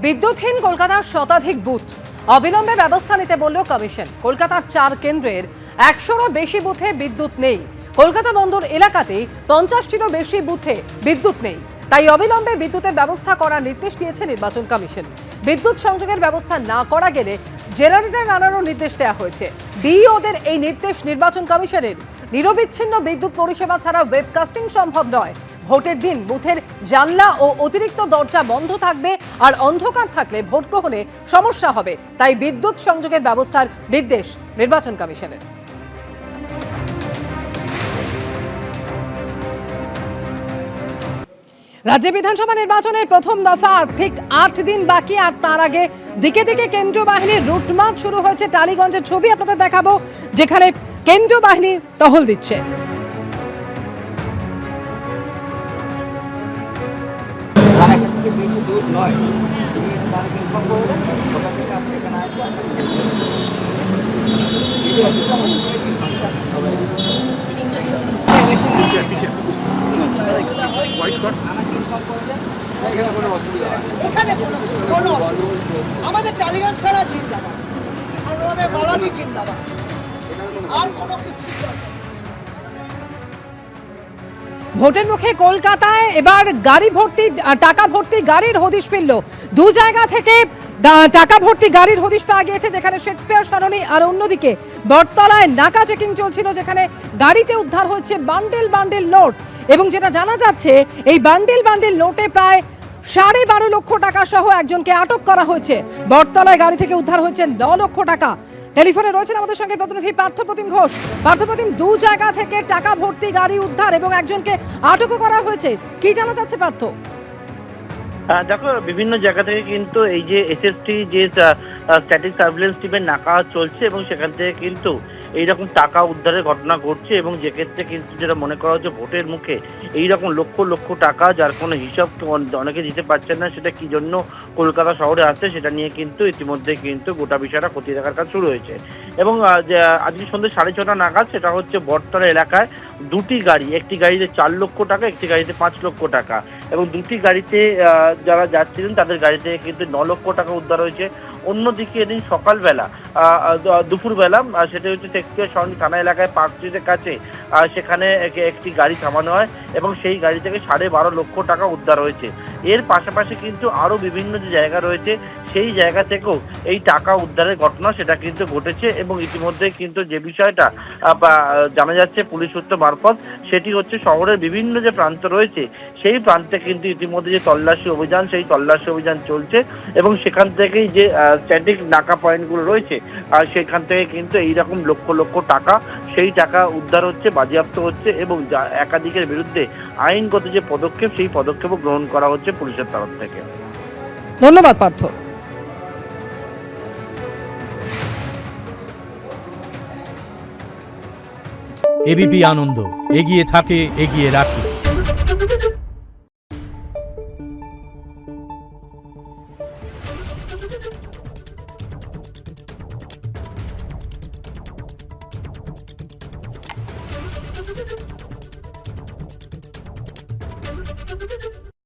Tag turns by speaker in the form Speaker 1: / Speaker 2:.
Speaker 1: বিদ্যুৎহীন কলকাতার শতাধিক বুথ অবিলম্বে ব্যবস্থা নিতে বলল কমিশন। কলকাতার 4 কেন্দ্রের 100-রও বেশি বুথে বিদ্যুৎ নেই। কলকাতা বন্দর এলাকাতে 50-টিরও বেশি বুথে বিদ্যুৎ নেই। তাই অবিলম্বে বিদ্যুতের ব্যবস্থা করার নির্দেশ দিয়েছে নির্বাচন কমিশন। বিদ্যুৎ সংযোগের ব্যবস্থা না করা গেলে জেনারেটর আনারও নির্দেশ দেওয়া হয়েছে। ডিইওদের এই নির্দেশ নির্বাচন কমিশনের। নিরবিচ্ছিন্ন বিদ্যুৎ পরিষেবা ছাড়া ওয়েবকাস্টিং সম্ভব নয়। ভোটের দিন বুথের জানলা ও অতিরিক্ত দরজা বন্ধ থাকবে, আর অন্ধকার থাকলে ভোট গ্রহণে সমস্যা হবে। তাই বিদ্যুৎ সংযোগের ব্যবস্থার নির্দেশ নির্বাচন কমিশনের। রাজ্য বিধানসভা নির্বাচনের প্রথম দফা ঠিক 8 দিন বাকি, আর তার আগে দিকে দিকে কেন্দ্রীয় বাহিনীর রুটমার্চ শুরু হয়েছে। টালিগঞ্জের ছবি আপনাদের দেখাবো, যেখানে কেন্দ্রীয় বাহিনী টহল দিচ্ছে।
Speaker 2: এখানে কোনো আমাদের টালিগঞ্জ ছাড়া চিন্তাবাদ, আমাদের মালাদি চিন্তাবাদ, আর কোনো কিছু।
Speaker 1: ভোটের মুখে কলকাতায় এবার গাড়ি ভর্তি টাকা ভর্তি গাড়ির হদিশ মিলল। দু জায়গা থেকে টাকা ভর্তি গাড়ির হদিশ পাওয়া গিয়েছে, যেখানে শেক্সপিয়ার সরণি আর অন্যদিকে বটতলায় নাকা চেকিং চলছিল, যেখানে গাড়িতে উদ্ধার হয়েছে বান্ডেল বান্ডেল নোট। এবং যেটা জানা যাচ্ছে, এই বান্ডেল বান্ডেল নোটে প্রায় 12.5 লক্ষ টাকা সহ একজনকে আটক করা হয়েছে। বটতলায় গাড়ি থেকে উদ্ধার হয়েছে 9 লক্ষ টাকা। টেলিফোনে রয়েছেন আমাদের সঙ্গে প্রতিনিধি পার্থপ্রতিম ঘোষ। পার্থপ্রতিম, দু জায়গা থেকে টাকা ভর্তি গাড়ি উদ্ধার এবং একজনকে আটকও করা হয়েছে, কি জানা যাচ্ছে পার্থ?
Speaker 3: দেখো, বিভিন্ন জায়গা থেকে কিন্তু এই যে এসএসটি যে স্ট্যাটিক সার্ভিলেন্স টিমের নাকা চলছে এবং সেখান থেকে কিন্তু এইরকম টাকা উদ্ধারের ঘটনা ঘটছে, এবং যে ক্ষেত্রে কিন্তু যেটা মনে করা হচ্ছে ভোটের মুখে এইরকম লক্ষ লক্ষ টাকা যার কোনো হিসাব অনেকে দিতে পারছেন না, সেটা কি জন্য কলকাতা শহরে আসছে সেটা নিয়ে কিন্তু ইতিমধ্যে কিন্তু গোটা বিষয়টা খতিয়ে দেখার কাজ শুরু হয়েছে। এবং আজকে সন্ধ্যে 6:30 নাগাদ সেটা হচ্ছে বটতলা এলাকায় দুটি গাড়ি, একটি গাড়িতে 4 লক্ষ টাকা, একটি গাড়িতে 5 লক্ষ টাকা, এবং দুটি গাড়িতে যারা যাচ্ছিলেন তাদের গাড়িতে কিন্তু 9 লক্ষ টাকা উদ্ধার হয়েছে। অন্যদিকে এদিন সকালবেলা দুপুরবেলা সেটা হচ্ছে শেক্সপিয়ার সরণি থানা এলাকায় পার্ক স্ট্রিটের কাছে সেখানে একটি গাড়ি থামানো হয় এবং সেই গাড়ি থেকে 12.5 লক্ষ টাকা উদ্ধার হয়েছে। এর পাশাপাশি কিন্তু আরও বিভিন্ন যে জায়গা রয়েছে সেই জায়গা থেকেও এই টাকা উদ্ধারের ঘটনা সেটা কিন্তু ঘটেছে। এবং ইতিমধ্যে কিন্তু যে বিষয়টা জানা যাচ্ছে পুলিশ সূত্র মারফত, সেটি হচ্ছে শহরের বিভিন্ন যে প্রান্ত রয়েছে সেই প্রান্তে কিন্তু ইতিমধ্যে যে তল্লাশি অভিযান, সেই তল্লাশি অভিযান চলছে এবং সেখান থেকেই যে স্ট্যাটিক নাকা পয়েন্টগুলো রয়েছে সেখান থেকে কিন্তু এইরকম লক্ষ লক্ষ টাকা, সেই টাকা উদ্ধার হচ্ছে, বাজেয়াপ্ত হচ্ছে, এবং একাধিকের বিরুদ্ধে আইনগত যে পদক্ষেপ সেই পদক্ষেপও গ্রহণ করা হচ্ছে পুলিশের তরফ থেকে।
Speaker 1: ধন্যবাদ পার্থ।
Speaker 4: এবিপি আনন্দ এগিয়ে থাকে, এগিয়ে রাখে।